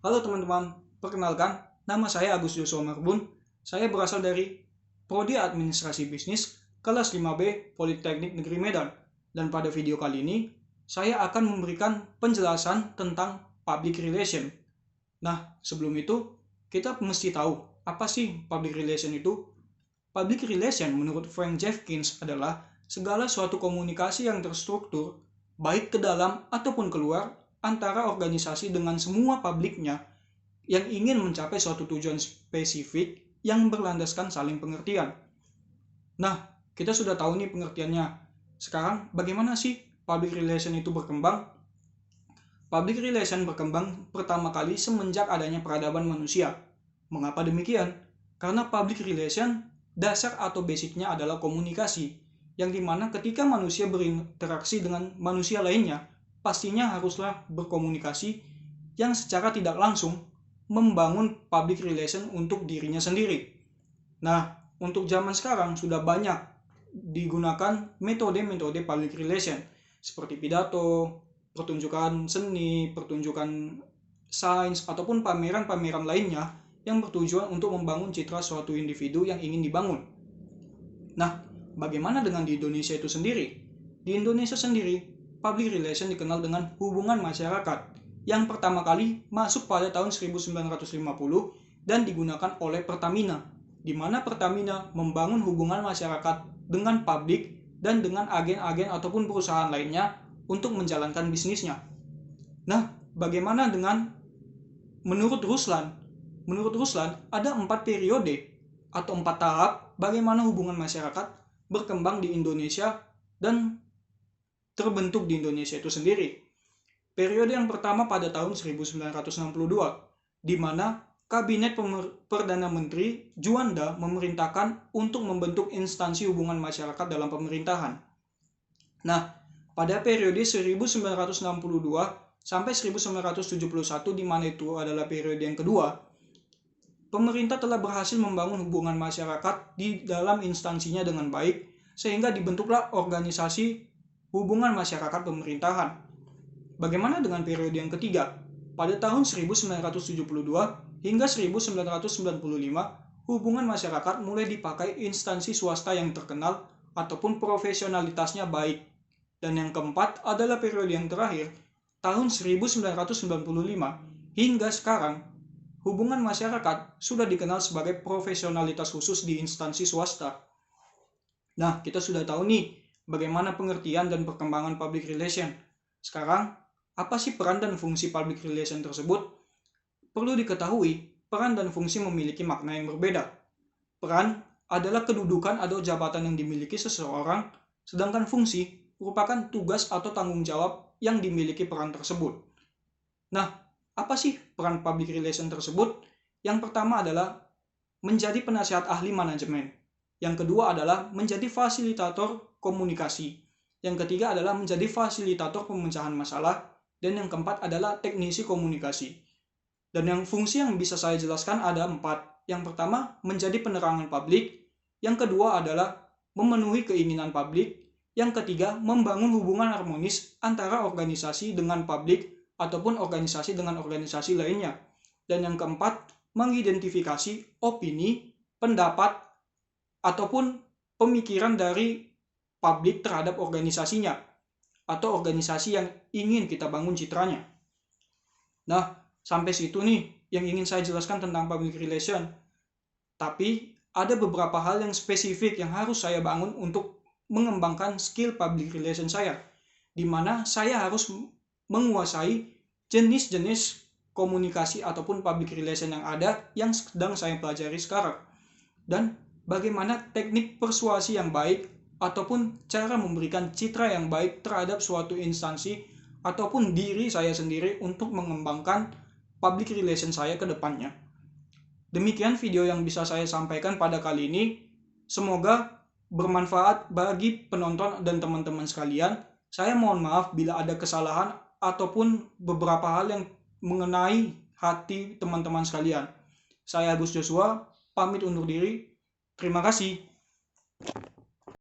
Halo teman-teman, perkenalkan, nama saya Agus Joshua Marbun. Saya berasal dari Prodi Administrasi Bisnis kelas 5B Politeknik Negeri Medan. Dan pada video kali ini, saya akan memberikan penjelasan tentang public relation. Nah, sebelum itu, kita mesti tahu apa sih public relation itu? Public relation menurut Frank Jeffkins adalah segala suatu komunikasi yang terstruktur, baik ke dalam ataupun keluar, antara organisasi dengan semua publiknya yang ingin mencapai suatu tujuan spesifik yang berlandaskan saling pengertian. Nah, kita sudah tahu nih pengertiannya. Sekarang, bagaimana sih public relation itu berkembang? Public relation berkembang pertama kali semenjak adanya peradaban manusia. Mengapa demikian? Karena public relation dasar atau basicnya adalah komunikasi, yang dimana ketika manusia berinteraksi dengan manusia lainnya, pastinya haruslah berkomunikasi yang secara tidak langsung membangun public relation untuk dirinya sendiri. Nah, untuk zaman sekarang sudah banyak digunakan metode-metode public relation seperti pidato, pertunjukan seni, pertunjukan sains, ataupun pameran-pameran lainnya yang bertujuan untuk membangun citra suatu individu yang ingin dibangun. Nah, bagaimana dengan di Indonesia itu sendiri? Di Indonesia sendiri, public relation dikenal dengan hubungan masyarakat yang pertama kali masuk pada tahun 1950 dan digunakan oleh Pertamina, di mana Pertamina membangun hubungan masyarakat dengan publik dan dengan agen-agen ataupun perusahaan lainnya untuk menjalankan bisnisnya. Nah, bagaimana dengan menurut Ruslan? Menurut Ruslan, ada 4 periode atau 4 tahap bagaimana hubungan masyarakat berkembang di Indonesia dan terbentuk di Indonesia itu sendiri. Periode yang pertama pada tahun 1962, di mana Kabinet Perdana Menteri Juanda memerintahkan untuk membentuk instansi hubungan masyarakat dalam pemerintahan. Nah, pada periode 1962 sampai 1971, di mana itu adalah periode yang kedua, pemerintah telah berhasil membangun hubungan masyarakat di dalam instansinya dengan baik, sehingga dibentuklah organisasi hubungan masyarakat pemerintahan. Bagaimana dengan periode yang ketiga? Pada tahun 1972 hingga 1995, hubungan masyarakat mulai dipakai instansi swasta yang terkenal ataupun profesionalitasnya baik. Dan yang keempat adalah periode yang terakhir, tahun 1995 hingga sekarang, hubungan masyarakat sudah dikenal sebagai profesionalitas khusus di instansi swasta. Nah, kita sudah tahu nih bagaimana pengertian dan perkembangan public relation. Sekarang, apa sih peran dan fungsi public relation tersebut? Perlu diketahui, peran dan fungsi memiliki makna yang berbeda. Peran adalah kedudukan atau jabatan yang dimiliki seseorang, sedangkan fungsi merupakan tugas atau tanggung jawab yang dimiliki peran tersebut. Nah, apa sih peran public relation tersebut? Yang pertama adalah menjadi penasihat ahli manajemen. Yang kedua adalah menjadi fasilitator komunikasi. Yang ketiga adalah menjadi fasilitator pemecahan masalah. Dan yang keempat adalah teknisi komunikasi. Dan yang fungsi yang bisa saya jelaskan ada 4. Yang pertama, menjadi penerangan publik. Yang kedua adalah memenuhi keinginan publik. Yang ketiga, membangun hubungan harmonis antara organisasi dengan publik ataupun organisasi dengan organisasi lainnya. Dan yang keempat, mengidentifikasi opini, pendapat, ataupun pemikiran dari publik terhadap organisasinya atau organisasi yang ingin kita bangun citranya. Nah, sampai situ nih yang ingin saya jelaskan tentang public relation. Tapi ada beberapa hal yang spesifik yang harus saya bangun untuk mengembangkan skill public relation saya, di mana saya harus menguasai jenis-jenis komunikasi ataupun public relation yang ada yang sedang saya pelajari sekarang, dan bagaimana teknik persuasi yang baik ataupun cara memberikan citra yang baik terhadap suatu instansi ataupun diri saya sendiri untuk mengembangkan public relation saya ke depannya. Demikian video yang bisa saya sampaikan pada kali ini. Semoga bermanfaat bagi penonton dan teman-teman sekalian. Saya mohon maaf bila ada kesalahan ataupun beberapa hal yang mengenai hati teman-teman sekalian. Saya Agus Joshua, pamit undur diri. Terima kasih.